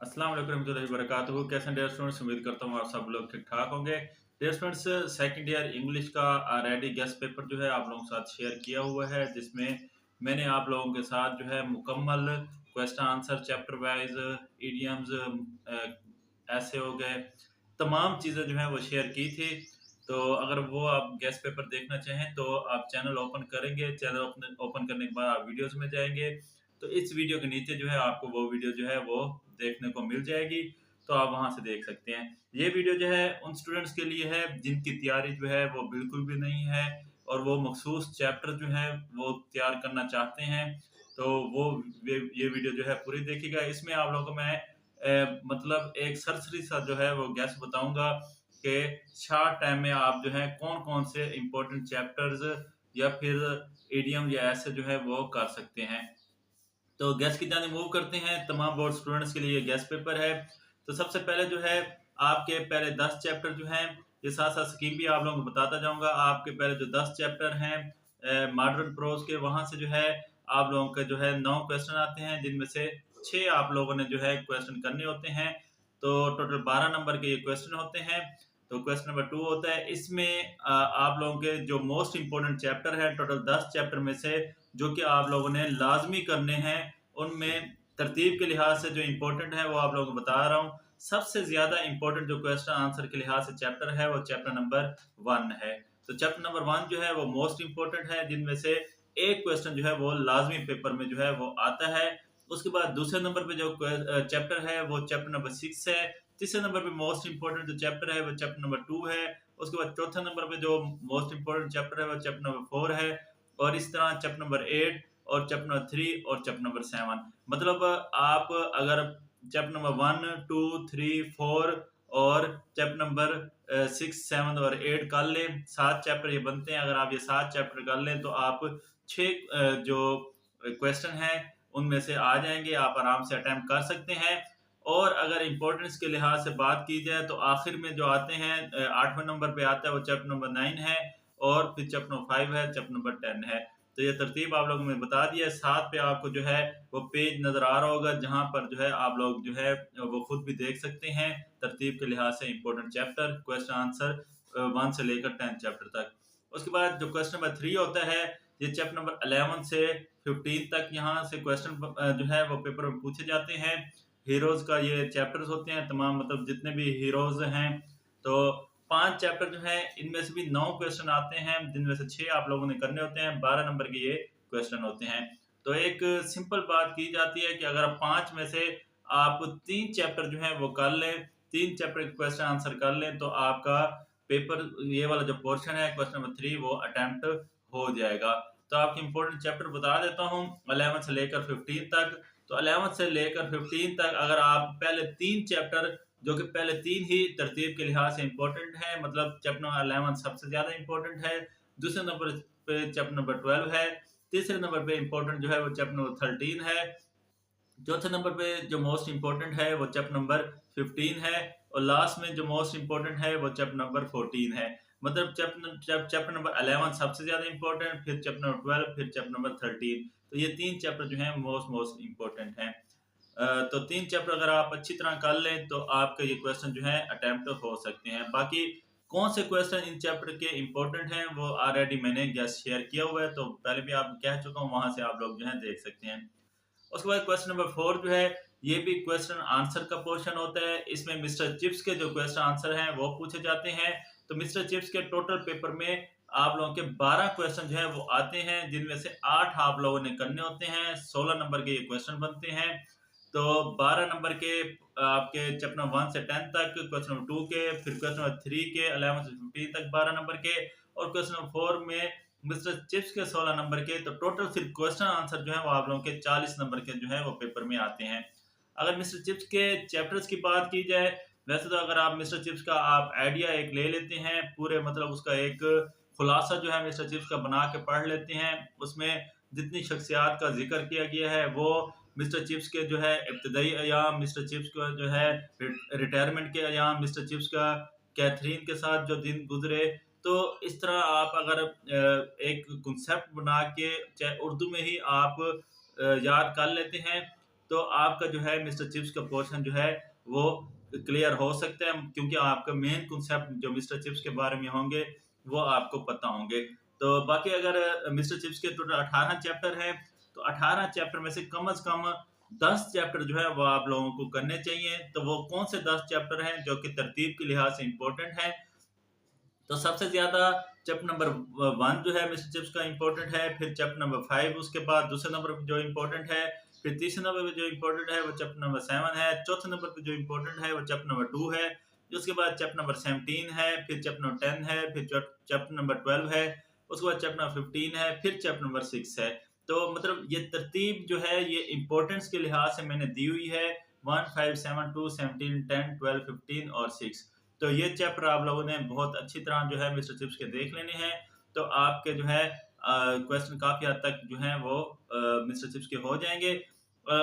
अस्सलाम वालेकुम रहमतुल्लाहि व बरकातुहू। कैसे हैं डियर स्टूडेंट्स? उम्मीद करता हूँ आप सब लोग ठीक ठाक होंगे। Dear students, second year English का रेडी गेस्ट पेपर जो है आप लोगों के साथ शेयर किया हुआ है, जिसमें मैंने आप लोगों के साथ जो है मुकम्मल question answer chapter wise idioms ऐसे हो गए, तमाम चीज़ें जो है वो शेयर की थी। तो अगर वो आप गेस्ट पेपर देखना चाहें तो आप चैनल ओपन करेंगे, चैनल ओपन करने के बाद आप वीडियोज़ में जाएँगे, तो इस वीडियो के नीचे जो है आपको वो वीडियो जो है वो देखने को मिल जाएगी, तो आप वहाँ से देख सकते हैं। ये वीडियो जो है उन स्टूडेंट्स के लिए है जिनकी तैयारी जो है वो बिल्कुल भी नहीं है और वो मखसूस चैप्टर जो है वो तैयार करना चाहते हैं, तो वो ये वीडियो जो है पूरी देखिएगा। इसमें आप लोगों को मैं मतलब एक सरसरी सा जो है वो गैस बताऊँगा कि शॉर्ट टाइम में आप जो है कौन-कौन से इम्पोर्टेंट चैप्टर्स या फिर इडियम या ऐसे जो है वो कर सकते हैं। तो गेस्ट की जानिब मूव करते हैं। तमाम बोर्ड स्टूडेंट्स के लिए गेस्ट पेपर है। तो सबसे पहले जो है आपके पहले 10 चैप्टर जो हैं, ये साथ-साथ स्कीम भी आप लोगों को बताता जाऊँगा। आपके पहले जो 10 चैप्टर हैं मॉडर्न प्रोज़ के, वहाँ से जो है आप लोगों के जो है 9 क्वेश्चन आते हैं, जिनमें से 6 आप लोगों ने जो है क्वेश्चन करने होते हैं। तो टोटल 12 नंबर के ये क्वेश्चन होते हैं। तो क्वेश्चन नंबर 2 होता है, इसमें आप लोगों के जो मोस्ट इम्पोर्टेंट चैप्टर है, टोटल 10 चैप्टर में से जो कि आप लोगों ने लाज़मी करने हैं, उनमें तरतीब के लिहाज से जो इम्पोर्टेंट है वो आप लोगों को बता रहा हूँ। सबसे ज़्यादा इम्पोर्टेंट जो क्वेश्चन आंसर के लिहाज से चैप्टर है वो चैप्टर नंबर 1 है। तो चैप्टर नंबर 1 जो है वो मोस्ट इम्पोर्टेंट है, जिनमें से एक क्वेश्चन जो है वो लाज़मी पेपर में जो है वो आता है। उसके बाद दूसरे नंबर पे जो चैप्टर है वो चैप्टर नंबर 6 है। तीसरे नंबर पे मोस्ट इम्पोर्टेंट जो चैप्टर है वो चैप्टर नंबर 2 है। उसके बाद चौथे नंबर पे जो मोस्ट इम्पोर्टेंट चैप्टर है वो चैप्टर नंबर 4 है। और इस तरह चैप्टर नंबर 8 और चैप्टर नंबर 3 और चैप्टर नंबर 7। मतलब आप अगर चैप्टर नंबर 1, 2, 3, 4 और चैप्टर नंबर 6, 7 और 8 कर लें, 7 चैप्टर ये बनते हैं। अगर आप ये 7 चैप्टर कर लें तो आप 6 जो क्वेश्चन हैं उनमें से आ जाएँगे, आप आराम से अटेम्प्ट कर सकते हैं। और अगर इम्पोर्टेंस के लिहाज से बात की जाए तो आखिर में जो आते हैं 8वें नंबर पे आता है वो चैप्टर नंबर 9 है और फिर चैप्टर नंबर 5 है, चैप्टर नंबर 10 है। तो ये तरतीब आप लोगों ने बता दी है। साथ पे आपको जो है वो पेज नज़र आ रहा होगा, जहाँ पर जो है आप लोग जो है वो खुद भी देख सकते हैं तरतीब के लिहाज से इम्पोर्टेंट चैप्टर, क्वेश्चन आंसर 1 से लेकर 10 चैप्टर तक। उसके बाद जो क्वेश्चन नंबर 3 होता है, ये चैप्टर नंबर 11 से 15 तक यहाँ से क्वेश्चन जो है वो पेपर में पूछे जाते हैं। हीरोज़ का ये चैप्टर्स होते हैं, तमाम मतलब जितने भी हीरोज़ हैं, तो 5 चैप्टर जो हैं इनमें से भी 9 क्वेश्चन आते हैं, जिनमें से 6 आप लोगों ने करने होते हैं, 12 नंबर के ये क्वेश्चन होते हैं। तो एक सिंपल बात की जाती है कि अगर आप 5 में से आप 3 चैप्टर जो हैं वो कर लें, 3 चैप्टर के क्वेश्चन आंसर कर लें, तो आपका पेपर ये वाला जो पोर्शन है क्वेश्चन नंबर 3 वो अटेम्प्ट हो जाएगा। तो आपके इम्पोर्टेंट चैप्टर बता देता हूँ 11 से लेकर 15 तक। तो 11 से लेकर 15 तक अगर आप पहले 3 चैप्टर, जो कि पहले 3 ही तरतीब के लिहाज से इम्पोर्टेंट है, मतलब चैप्टर नंबर 11 सबसे ज़्यादा इम्पोर्टेंट है, दूसरे नंबर पे चैप्टर नंबर 12 है, तीसरे नंबर पे इम्पोर्टेंट जो है वो चैप्टर नंबर 13 है, चौथे नंबर पे जो मोस्ट इम्पोर्टेंट है वो चैप्टर नंबर 15 है और लास्ट में जो मोस्ट इम्पोर्टेंट है वो चैप्टर नंबर 14 है। मतलब चैप्टर नंबर 11 सबसे ज़्यादा इम्पोर्टेंट, फिर चैप्टर नंबर 12, फिर चैप्टर नंबर 13। तो ये 3 चैप्टर जो हैं मोस्ट मोस्ट इम्पोर्टेंट हैं। तो 3 चैप्टर अगर आप अच्छी तरह कर लें तो आपके ये क्वेश्चन जो है अटेम्प्ट हो सकते हैं। बाकी कौन से क्वेश्चन इन चैप्टर के इम्पोर्टेंट हैं वो ऑलरेडी मैंने गेस शेयर किया हुआ है, तो पहले भी आप कह चुका हूँ, वहाँ से आप लोग जो है देख सकते हैं। उसके बाद क्वेश्चन नंबर 4 जो है ये भी क्वेश्चन आंसर का पोर्शन होता है। इसमें मिस्टर चिप्स के जो क्वेश्चन आंसर हैं वो पूछे जाते हैं। तो मिस्टर चिप्स के टोटल पेपर में आप लोगों के 12 क्वेश्चन जो है वो आते हैं, जिनमें से 8 आप लोगों ने करने होते हैं। 16 नंबर के ये क्वेश्चन बनते हैं। तो 12 नंबर के आपके चैप्टर नंबर 1 से 10 तक, क्वेश्चन नंबर 2 के, फिर क्वेश्चन नंबर 3 के 11 से 15 तक 12 नंबर के, और क्वेश्चन नंबर 4 में मिस्टर चिप्स के 16 नंबर के। तो टोटल फिर क्वेश्चन आंसर जो है वो आप लोगों के 40 नंबर के जो है वो पेपर में आते हैं। अगर मिस्टर चिप्स के चैप्टर्स की बात की जाए, वैसे तो अगर आप मिस्टर चिप्स का आप आइडिया एक ले लेते हैं, पूरे मतलब उसका एक खुलासा जो है मिस्टर चिप्स का बना के पढ़ लेते हैं, उसमें जितनी शख्सियात का जिक्र किया गया है वो मिस्टर चिप्स के जो है इब्तदाई अयाम, मिस्टर चिप्स का जो है रिटायरमेंट के अयाम, मिस्टर चिप्स का कैथरीन के साथ जो दिन गुजरे, तो इस तरह आप अगर एक कॉन्सेप्ट बना के चाहे उर्दू में ही आप याद कर लेते हैं, तो आपका जो है मिस्टर चिप्स का पोर्शन जो है वो क्लियर हो सकता है, क्योंकि आपका मेन कॉन्सेप्ट जो मिस्टर चिप्स के बारे में होंगे वो आपको पता होंगे। तो बाकी अगर मिस्टर चिप्स के टोटल 18 चैप्टर हैं, तो 18 चैप्टर में से कम 10 चैप्टर जो है वो आप लोगों को करने चाहिए। तो वो कौन से 10 चैप्टर हैं जो कि तरतीब के लिहाज से इंपॉर्टेंट है? तो सबसे ज्यादा चैप्टर नंबर 1 जो है मिस्टर चिप्स का इंपॉर्टेंट है, फिर चैप्टर नंबर 5 उसके बाद दूसरे नंबर पर जो इंपॉर्टेंट है, फिर तीसरे नंबर पे जो इंपॉर्टेंट है वो चैप्टर नंबर 7 है, चौथे नंबर पे जो इंपॉर्टेंट है वो चैप्टर नंबर 2 है, उसके बाद चैप्टर नंबर 17 है, फिर चैप्टर नंबर 10 है, फिर चैप्टर नंबर 12 है, उसके बाद चैप्टर नंबर 15 है, फिर चैप्टर नंबर 6 है। तो मतलब ये तरतीब जो है ये इंपॉर्टेंस के लिहाज से मैंने दी हुई है, 1 5 7 2 17 10 12 15 और 6। तो ये चैप्टर आप लोगों ने बहुत अच्छी तरह जो है मिस्टर चिप्स के देख लेने हैं। तो आपके जो है क्वेश्चन काफी हद तक जो है वो मिस्टर चिप्स के हो जाएंगे। अ,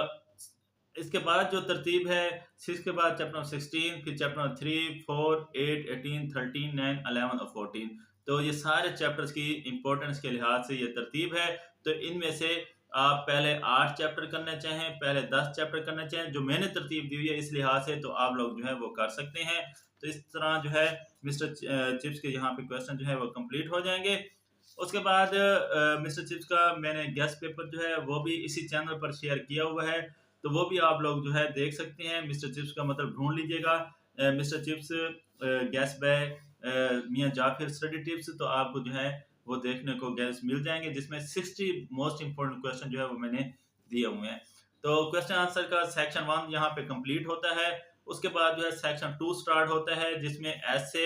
इसके बाद जो तरतीब है, 6 के बाद चैप्टर नंबर 16, फिर चैप्टर नंबर 3 4 8 18 13 9 11 और 14। तो ये सारे चैप्टर्स की इंपॉर्टेंस के लिहाज से ये तरतीब है। तो इनमें से आप पहले 8 चैप्टर करने चाहें, पहले 10 चैप्टर करने चाहें, जो मैंने तरतीब दी हुई है इस लिहाज से, तो आप लोग जो है वो कर सकते हैं। तो इस तरह जो है मिस्टर चिप्स के यहाँ पे क्वेश्चन जो है वो कंप्लीट हो जाएंगे। उसके बाद मिस्टर चिप्स का मैंने गेस्ट पेपर जो है वो भी इसी चैनल पर शेयर किया हुआ है, तो वो भी आप लोग जो है देख सकते हैं। मिस्टर चिप्स का मतलब ढूंढ लीजिएगा मिस्टर चिप्स गेस्ट बाय मियां जाफिर स्टडी टिप्स, तो आपको जो है वो देखने को गैस मिल जाएंगे, जिसमें 60 मोस्ट इंपोर्टेंट क्वेश्चन जो है वो मैंने दिए हुए हैं। तो क्वेश्चन आंसर का सेक्शन 1 यहाँ पे कंप्लीट होता है। उसके बाद जो है सेक्शन 2 स्टार्ट होता है, जिसमें ऐसे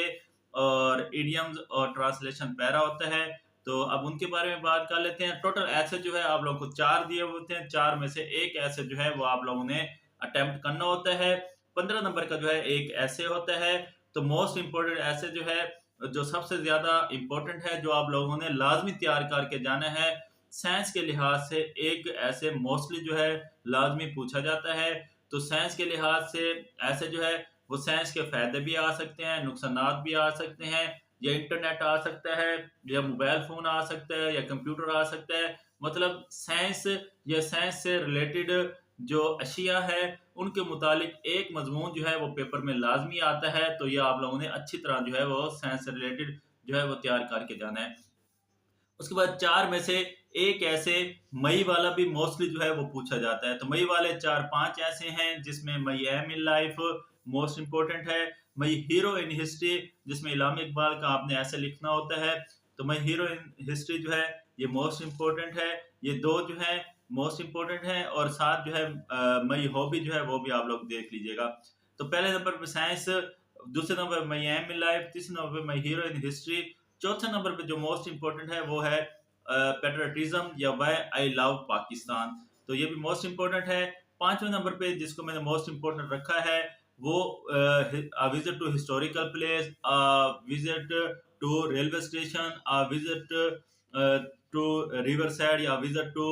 और इडियम्स और ट्रांसलेशन पैरा होता है। तो अब उनके बारे में बात कर लेते हैं। टोटल ऐसे जो है आप लोगों को 4 दिए होते हैं, 4 में से एक ऐसे जो है वो आप लोगों ने अटेम्प्ट करना होता है। 15 नंबर का जो है एक ऐसे होता है। तो मोस्ट इंपोर्टेंट ऐसे जो है, जो सबसे ज्यादा इंपॉर्टेंट है, जो आप लोगों ने लाजमी तैयार करके जाना है, साइंस के लिहाज से एक ऐसे मोस्टली जो है लाजमी पूछा जाता है। तो साइंस के लिहाज से ऐसे जो है वो साइंस के फायदे भी आ सकते हैं, नुकसान भी आ सकते हैं, या इंटरनेट आ सकता है, या मोबाइल फोन आ सकता है, या कंप्यूटर आ सकता है। मतलब साइंस या साइंस से रिलेटेड जो अशिया है उनके मुतालिक एक मजमून जो है वो पेपर में लाजमी आता है। तो ये आप लोगों ने अच्छी तरह जो है वो साइंस से रिलेटेड जो है वो तैयार करके जाना है। उसके बाद 4 में से एक ऐसे मई वाला भी मोस्टली जो है वो पूछा जाता है। तो मई वाले 4-5 ऐसे हैं, जिसमें my aim in life most important है, मई हीरो इन हिस्ट्री जिसमें इलामी इकबाल का आपने ऐसे लिखना होता है। तो मई हीरो इन हिस्ट्री जो है ये मोस्ट इंपोर्टेंट है। ये दो जो है मोस्ट इंपोर्टेंट है, और साथ जो है मई हॉबी जो है वो भी आप लोग देख लीजिएगा। तो पहले नंबर पर साइंस, दूसरे नंबर पर मई एम इन लाइफ, तीसरे नंबर पर मई हीरो इन हिस्ट्री, चौथे नंबर पे जो मोस्ट इंपोर्टेंट है वो है पेट्रियटिज्म या व्हाई आई लव पाकिस्तान। तो ये भी मोस्ट इंपोर्टेंट है। पांचवें नंबर पे जिसको मैंने मोस्ट इंपोर्टेंट रखा है वो visit to historical place, visit to railway station, visit to river side, या विजिट टू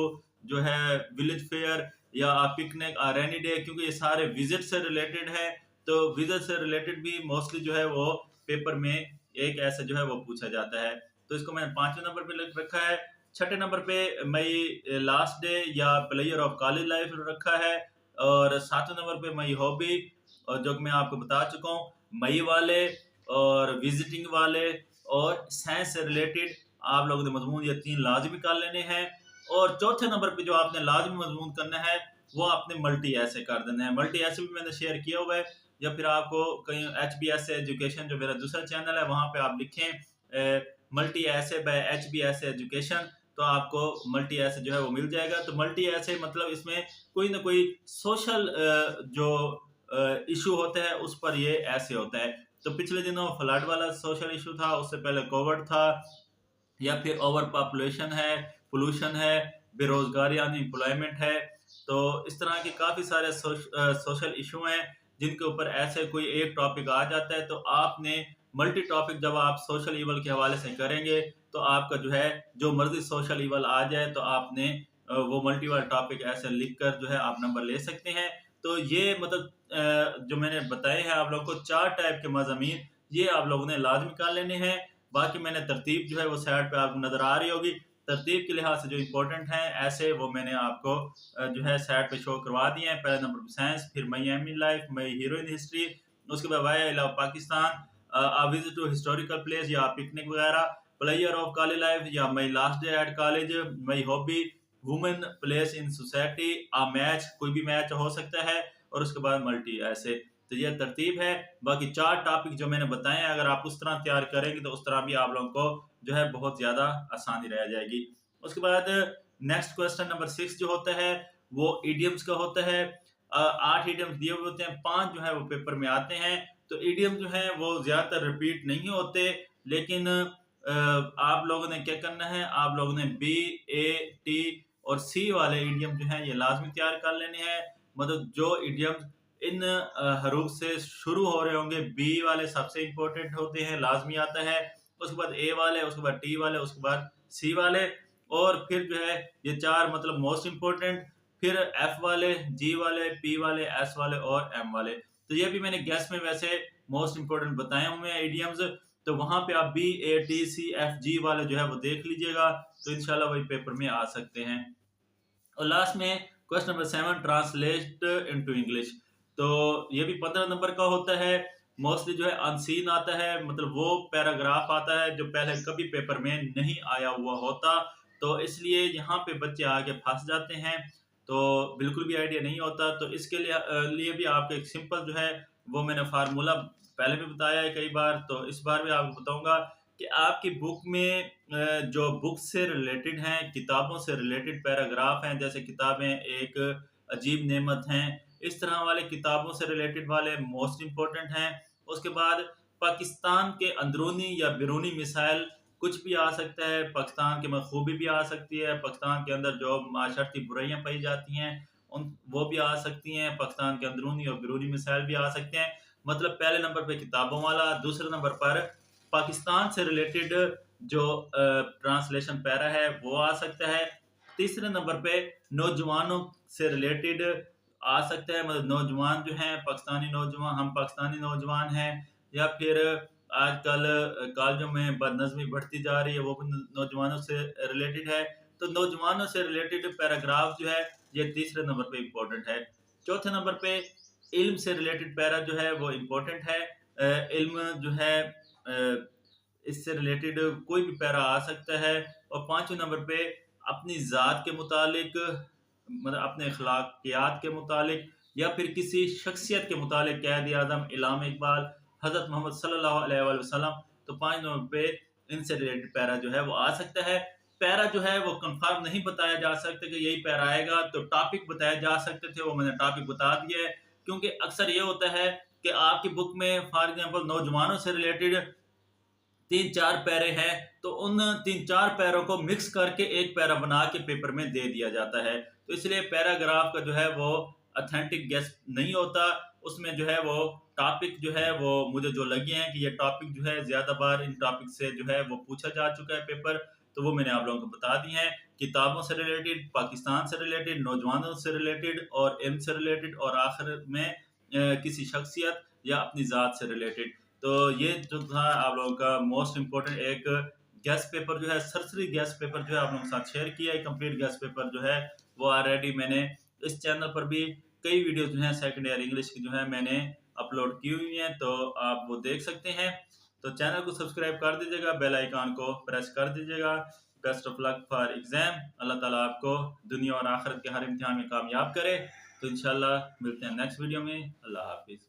जो है विलेज फेयर, या पिकनिक रेनी डे, क्योंकि ये सारे विजिट से रिलेटेड है। तो विजिट से रिलेटेड भी मोस्टली जो है वो पेपर में एक ऐसे जो है वो पूछा जाता है। तो इसको मैंने 5वें नंबर पे लिख रखा है। छठे नंबर पे मई लास्ट डे या प्लेयर ऑफ कॉलेज लाइफ रखा है, और 7वें नंबर पे मई हॉबी, और जो मैं आपको बता चुका हूँ मई वाले और विजिटिंग वाले और साइंस से रिलेटेड आप लोगों ने मजमून ये 3 लाजमी कर लेने हैं। और चौथे नंबर पे जो आपने लाजमी मजमून करना है वो आपने मल्टी ऐसे कर देना है। मल्टी ऐसे भी मैंने शेयर किया हुआ है, या फिर आपको कहीं HBS एजुकेशन जो मेरा दूसरा चैनल है वहां पे आप लिखें मल्टी ऐसे बाय HBS एजुकेशन, तो आपको मल्टी ऐसे जो है वो मिल जाएगा। तो मल्टी ऐसे मतलब इसमें कोई ना कोई सोशल जो इशू होता है उस पर ये ऐसे होता है। तो पिछले दिनों फ्लड वाला सोशल इशू था, उससे पहले कोविड था, या फिर ओवर पॉपुलेशन है, पोल्यूशन है, बेरोजगारी यानी एम्प्लॉयमेंट है। तो इस तरह के काफी सारे सोशल इशू हैं जिनके ऊपर ऐसे कोई एक टॉपिक आ जाता है। तो आपने मल्टी टॉपिक जब आप सोशल इवल के हवाले से करेंगे तो आपका जो है जो मर्जी सोशल इवल आ जाए तो आपने वो मल्टी वाला टॉपिक ऐसे लिख कर जो है आप नंबर ले सकते हैं। तो ये मतलब जो मैंने बताए हैं आप लोगों को 4 टाइप के मज़ामीन, ये आप लोगों ने लाजमी कर लेने हैं। बाकी मैंने तरतीब जो है वो साइड पे आपको नजर आ रही होगी। तरतीब के लिहाज से जो इंपॉर्टेंट हैं ऐसे वो मैंने आपको जो है साइड पे शो करवा दिए हैं। पहले नंबर पे साइंस, फिर my aim life, my hero in history, उसके बाद why I love Pakistan, a visit to historical place या पिकनिक वगैरह, प्लेयर ऑफ कॉलेज लाइफ या my last day at college, my hobby, women place in society, a match, कोई भी match हो सकता है, और उसके बाद मल्टी ऐसे। तो ये तरतीब है। बाकी 4 टॉपिक जो मैंने बताए हैं अगर आप उस तरह तैयार करेंगे तो उस तरह भी आप लोगों को जो है बहुत ज़्यादा आसानी रह जाएगी। उसके बाद नेक्स्ट क्वेश्चन नंबर 6 जो होता है वो इडियम्स का होता है। 8 इडियम्स दिए हुए होते हैं, 5 जो है वो पेपर में आते हैं। तो इडियम जो है वो ज़्यादातर रिपीट नहीं होते, लेकिन आप लोगों ने क्या करना है, आप लोगों ने बी, ए, टी और सी वाले इडियम जो हैं ये लाजमी तैयार कर लेने हैं। मतलब जो इडियम इन हरूफ से शुरू हो रहे होंगे, बी वाले सबसे इंपॉर्टेंट होते हैं, लाजमी आता है, उसके बाद ए वाले, उसके बाद टी वाले, उसके बाद सी वाले, और फिर जो है ये 4 मतलब मोस्ट इंपॉर्टेंट, फिर एफ वाले, जी वाले, पी वाले, एस वाले और एम वाले। तो ये भी मैंने गैस में वैसे मोस्ट इंपॉर्टेंट बताए हुए हैं इडियम्स। तो वहां पे आप बी, ए, टी, सी, एफ, जी वाले जो है वो देख लीजिएगा, तो इंशाल्लाह वही पेपर में आ सकते हैं। और लास्ट में question number 7, translate into English. तो ये भी 15 नंबर का होता है। मोस्टली जो है अनसीन आता है, मतलब वो पैराग्राफ आता है जो पहले कभी पेपर में नहीं आया हुआ होता, तो इसलिए यहाँ पे बच्चे आके फंस जाते हैं, तो बिल्कुल भी आइडिया नहीं होता। तो इसके लिए भी आपको एक सिंपल जो है वो मैंने फार्मूला पहले भी बताया है कई बार, तो इस बार भी आपको बताऊंगा कि आपकी बुक में जो बुक से रिलेटेड हैं, किताबों से रिलेटेड पैराग्राफ हैं, जैसे किताबें एक अजीब नेमत हैं, इस तरह वाले किताबों से रिलेटेड वाले मोस्ट इम्पोर्टेंट हैं। उसके बाद पाकिस्तान के अंदरूनी या बैरूनी मिसाइल कुछ भी आ सकता है, पाकिस्तान की खूबी भी आ सकती है, पाकिस्तान के अंदर जो माशरती बुराइयां पाई जाती हैं उन वो भी आ सकती हैं, पाकिस्तान के अंदरूनी और बैरूनी मिसाइल भी आ सकते हैं। मतलब पहले नंबर पे किताबों वाला, दूसरे नंबर पर पाकिस्तान से रिलेटेड जो ट्रांसलेशन पैरा है वो आ सकता है, तीसरे नंबर पे नौजवानों से रिलेटेड आ सकता है, मतलब नौजवान जो हैं पाकिस्तानी नौजवान, हम पाकिस्तानी नौजवान हैं, या फिर आजकल कॉलेजों में बदनज़मी बढ़ती जा रही है, वो भी नौजवानों से रिलेटेड है। तो नौजवानों से रिलेटेड पैराग्राफ जो है ये तीसरे नंबर पे इम्पोर्टेंट है। चौथे नंबर पे इल्म से रिलेटेड पैरा जो है वो इम्पोर्टेंट है। इल्म जो है इससे रिलेटेड कोई भी पैरा आ सकता है। और पांचवें नंबर पे अपनी ज़ात के मुतालिक, मतलब अपने अखलाकियात के मुतालिक या फिर किसी शख्सियत के मुतालिक, क़ायद आज़म, इल्हाम इकबाल, हज़रत मोहम्मद सल्लल्लाहु अलैहि वसल्लम, तो 5 नंबर पे इनसे रिलेटेड पैरा जो है वो आ सकता है। पैरा जो है वो कंफर्म नहीं बताया जा सकता कि यही पैरा आएगा, तो टॉपिक बताए जा सकते थे, वो मैंने टॉपिक बता दिया है। क्योंकि अक्सर ये होता है कि आपकी बुक में फॉर एग्जांपल नौजवानों से रिलेटेड 3-4 पैरे हैं, तो उन 3-4 पैरों को मिक्स करके एक पैरा बना के पेपर में दे दिया जाता है। तो इसलिए पैराग्राफ का जो है वो ऑथेंटिक गेस नहीं होता, उसमें जो है वो टॉपिक जो है वो मुझे जो लगे हैं कि ये टॉपिक जो है ज़्यादा बार इन टॉपिक से जो है वो पूछा जा चुका है पेपर, तो वो मैंने आप लोगों को बता दी हैं। किताबों से रिलेटेड, पाकिस्तान से रिलेटेड, नौजवानों से रिलेटेड और इल्म से रिलेटेड, और आखिर में किसी शख्सियत या अपनी ज़ात से रिलेटेड। तो ये जो था आप लोगों का मोस्ट इम्पोर्टेंट एक गेस्ट पेपर जो है, सरसरी गेस्ट पेपर जो है आप लोगों के साथ शेयर किया है। कंप्लीट गेस्ट पेपर जो है वो ऑलरेडी मैंने इस चैनल पर भी कई वीडियो जो है सेकंड ईयर इंग्लिश की जो है मैंने अपलोड की हुई हैं, तो आप वो देख सकते हैं। तो चैनल को सब्सक्राइब कर दीजिएगा, बेल आइकन को प्रेस कर दीजिएगा। Best of luck for exam. अल्लाह ताला आपको दुनिया और आखिरत के हर इम्तिहान में कामयाब करे। तो इंशाल्लाह मिलते हैं नेक्स्ट वीडियो में। अल्लाह हाफिज़।